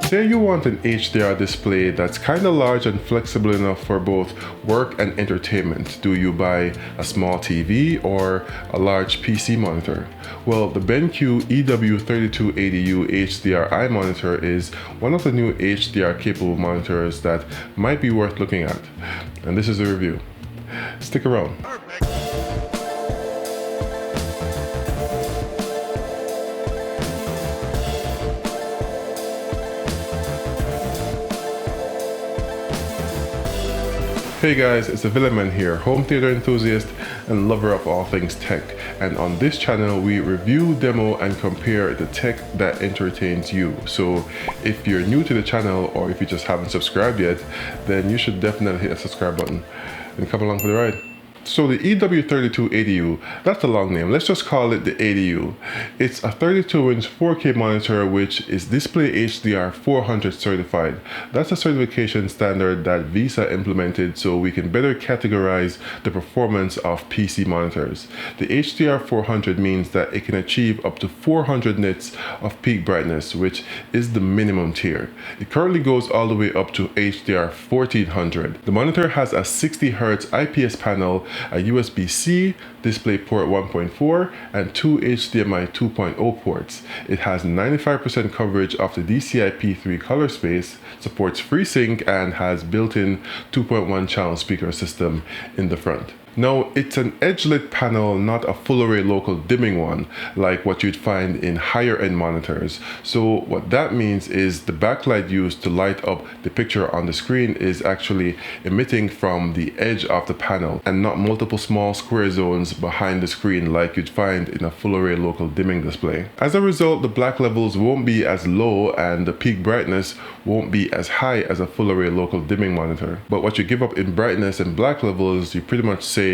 Say you want an HDR display that's kinda large and flexible enough for both work and entertainment. Do you buy a small TV or a large PC monitor? Well, the BenQ EW3280U HDRi monitor is one of the new HDR capable monitors that might be worth looking at. And this is a review. Stick around. Hey guys, it's the Villaman here, home theater enthusiast and lover of all things tech. And on this channel, we review, demo, and compare the tech that entertains you. So if you're new to the channel or if you just haven't subscribed yet, then you should definitely hit the subscribe button and come along for the ride. So the EW3280U, that's a long name, let's just call it the 80U. It's a 32-inch 4K monitor which is Display HDR 400 certified. That's a certification standard that VESA implemented so we can better categorize the performance of PC monitors. The HDR 400 means that it can achieve up to 400 nits of peak brightness, which is the minimum tier. It currently goes all the way up to HDR 1400. The monitor has a 60 Hz IPS panel, a USB-C, DisplayPort 1.4, and two HDMI 2.0 ports. It has 95% coverage of the DCI-P3 color space, supports FreeSync, and has built-in 2.1 channel speaker system in the front. Now, it's an edge-lit panel, not a full-array local dimming one, like what you'd find in higher-end monitors. So what that means is the backlight used to light up the picture on the screen is actually emitting from the edge of the panel and not multiple small square zones behind the screen like you'd find in a full-array local dimming display. As a result, the black levels won't be as low and the peak brightness won't be as high as a full-array local dimming monitor. But what you give up in brightness and black levels, you pretty much save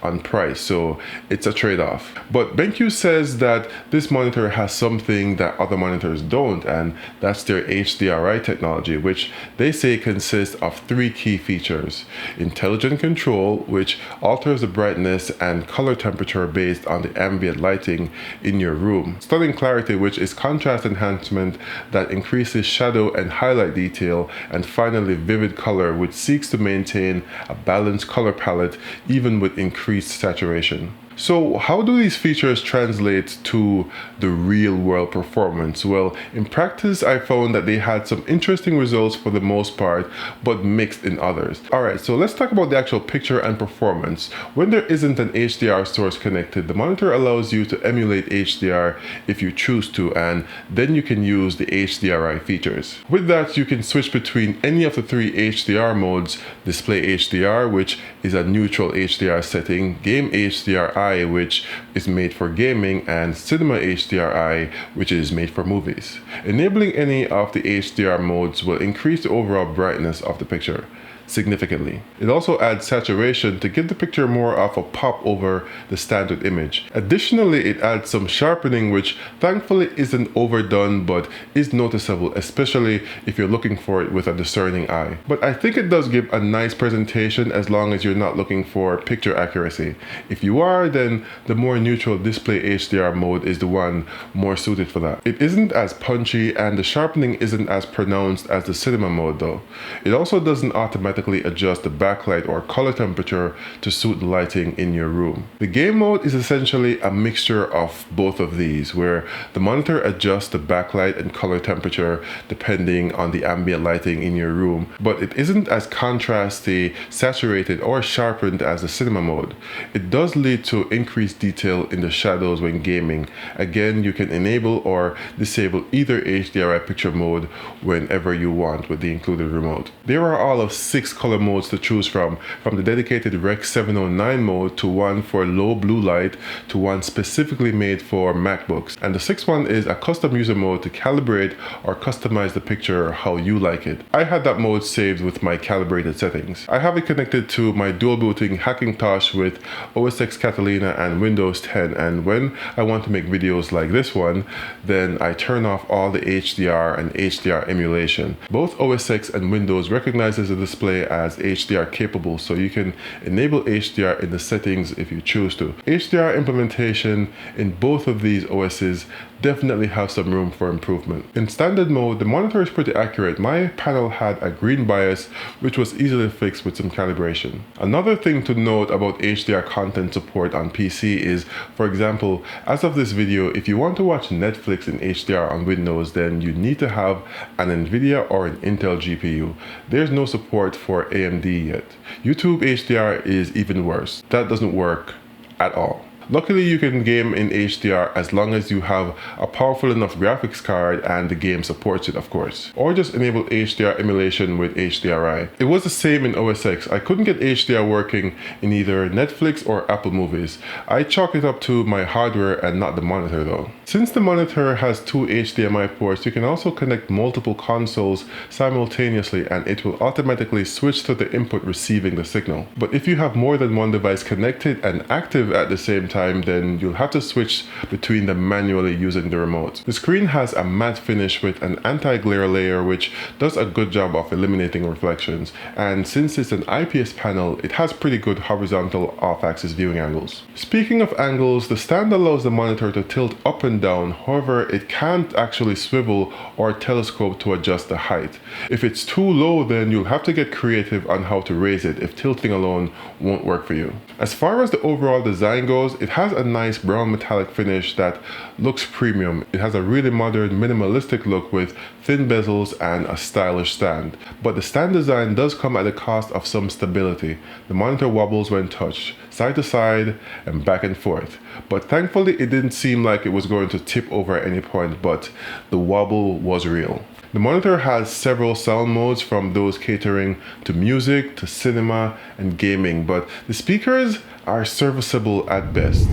on price, so it's a trade-off. But BenQ says that this monitor has something that other monitors don't, and that's their HDRi technology, which they say consists of three key features. Intelligent control, which alters the brightness and color temperature based on the ambient lighting in your room. Stunning clarity, which is contrast enhancement that increases shadow and highlight detail. And finally, vivid color, which seeks to maintain a balanced color palette even with increased saturation. So how do these features translate to the real world performance? Well, in practice, I found that they had some interesting results for the most part, but mixed in others. Alright, so let's talk about the actual picture and performance. When there isn't an HDR source connected, the monitor allows you to emulate HDR if you choose to, and then you can use the HDRi features. With that, you can switch between any of the three HDR modes: Display HDR, which is a neutral HDR setting, Game HDRi, which is made for gaming, and Cinema HDRi, which is made for movies. Enabling any of the HDR modes will increase the overall brightness of the picture significantly. It also adds saturation to give the picture more of a pop over the standard image. Additionally, it adds some sharpening, which thankfully isn't overdone but is noticeable, especially if you're looking for it with a discerning eye. But I think it does give a nice presentation as long as you're not looking for picture accuracy. If you are, then the more neutral Display HDR mode is the one more suited for that. It isn't as punchy and the sharpening isn't as pronounced as the Cinema mode though. It also doesn't automatically adjust the backlight or color temperature to suit the lighting in your room. The game mode is essentially a mixture of both of these, where the monitor adjusts the backlight and color temperature depending on the ambient lighting in your room, but it isn't as contrasty, saturated, or sharpened as the Cinema mode. It does lead to increased detail in the shadows when gaming. Again, you can enable or disable either HDRi picture mode whenever you want with the included remote. There are all of 6 color modes to choose from the dedicated Rec 709 mode to one for low blue light to one specifically made for MacBooks. And the 6th one is a custom user mode to calibrate or customize the picture how you like it. I had that mode saved with my calibrated settings. I have it connected to my dual booting Hackintosh with OS X Catalina and Windows 10, and when I want to make videos like this one, then I turn off all the HDR and HDR emulation. Both OS X and Windows recognizes the display display as HDR capable, so you can enable HDR in the settings if you choose to. HDR implementation in both of these OSs definitely have some room for improvement. In standard mode, the monitor is pretty accurate. My panel had a green bias, which was easily fixed with some calibration. Another thing to note about HDR content support on PC is, for example, as of this video, if you want to watch Netflix in HDR on Windows, then you need to have an NVIDIA or an Intel GPU. There's no support for AMD yet. YouTube HDR is even worse. That doesn't work at all. Luckily, you can game in HDR as long as you have a powerful enough graphics card and the game supports it, of course. Or just enable HDR emulation with HDRi. It was the same in OS X. I couldn't get HDR working in either Netflix or Apple Movies. I chalk it up to my hardware and not the monitor though. Since the monitor has 2 HDMI ports, you can also connect multiple consoles simultaneously and it will automatically switch to the input receiving the signal. But if you have more than one device connected and active at the same time, then you'll have to switch between them manually using the remote. The screen has a matte finish with an anti-glare layer which does a good job of eliminating reflections, and since it's an IPS panel, it has pretty good horizontal off-axis viewing angles. Speaking of angles, the stand allows the monitor to tilt up and down, however it can't actually swivel or telescope to adjust the height. If it's too low, then you'll have to get creative on how to raise it if tilting alone won't work for you. As far as the overall design goes, it has a nice brown metallic finish that looks premium. It has a really modern, minimalistic look with thin bezels and a stylish stand. But the stand design does come at the cost of some stability. The monitor wobbles when touched, side to side and back and forth. But thankfully it didn't seem like it was going to tip over at any point, but the wobble was real. The monitor has several sound modes, from those catering to music, to cinema and gaming, but the speakers are serviceable at best.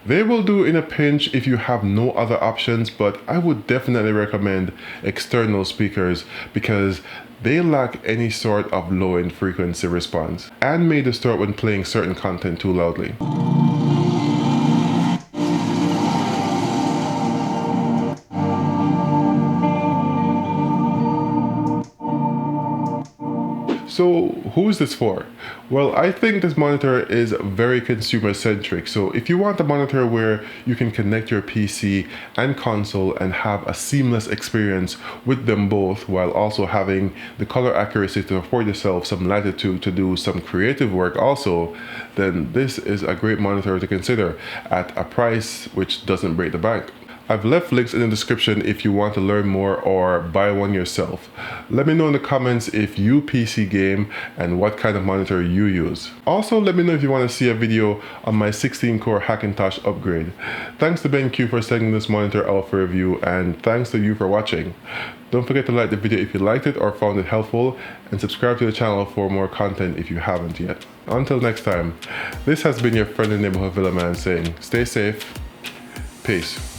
They will do in a pinch if you have no other options, but I would definitely recommend external speakers because they lack any sort of low-end frequency response and may distort when playing certain content too loudly. So who is this for? Well, I think this monitor is very consumer centric. So if you want a monitor where you can connect your PC and console and have a seamless experience with them both while also having the color accuracy to afford yourself some latitude to do some creative work also, then this is a great monitor to consider at a price which doesn't break the bank. I've left links in the description if you want to learn more or buy one yourself. Let me know in the comments if you PC game and what kind of monitor you use. Also, let me know if you want to see a video on my 16-core Hackintosh upgrade. Thanks to BenQ for sending this monitor out for review, and thanks to you for watching. Don't forget to like the video if you liked it or found it helpful, and subscribe to the channel for more content if you haven't yet. Until next time, this has been your friendly neighborhood Villaman saying, stay safe, peace.